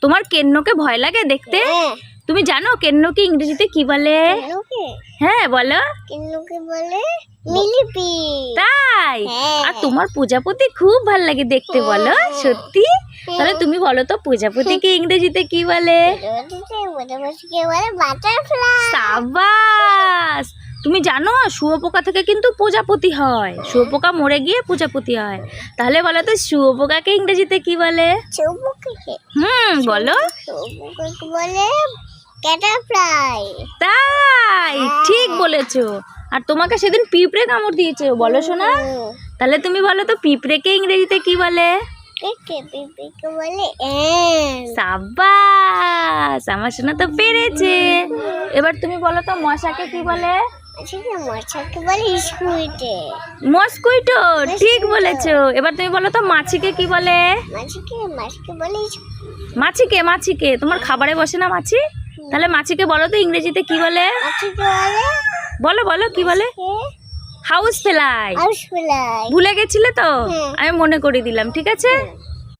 তোমার কেন্নকে ভয় লাগে দেখতে? তুমি জানো কেন্নকে ইংরেজিতে কি বলে? হ্যাঁ বলো। কেন্নকে বলে মিলিপিড। তাই? আর তোমার প্রজাপতি খুব ভাল লাগে দেখতে, বলো সত্যি? তাহলে তুমি বলো তো প্রজাপতিকে ইংরেজিতে কি বলে? প্রজাপতিকে বলে বাটারফ্লাই। সাবাস! তুমি জানো শুয়োপোকা থেকে কিন্তু প্রজাপতি হয়, শুয়োপোকা মরে গিয়ে প্রজাপতি হয়। তাহলে বলো তো শুয়োপোকাকে ইংরেজিতে কি বলে? শুয়োপোকাকে বলো। শুয়োপোকাকে বলে ক্যাটারফ্লাই। তাই? ঠিক বলেছো। আর তোমাকে সেদিন পিঁপড়ে কামড় দিয়েছে, বলো শোনা? তাহলে তুমি বলো তো পিঁপড়েকে ইংরেজিতে কি বলে? পিঁপড়েকে বলে অ্যান্ট। সাবাস! আমার শোনা তো পেরেছে। এবার তুমি বলো তো মশাকে কি বলে? মশাকে বলে স্কুইটে। মস্কুইটো, ঠিক বলেছো। এবার তুমি বলো তো মাছিকে কি বলে? মাছিকে বলে মাছিকে তোমার খাবারে বসে না মাছি? তাহলে মাছিকে বলো তো ইংরেজিতে কি বলে? বলো বলো কি বলে? House fly. House fly. ভুলে গেছিলে তো? আমি মনে করিয়ে দিলাম, ঠিক আছে?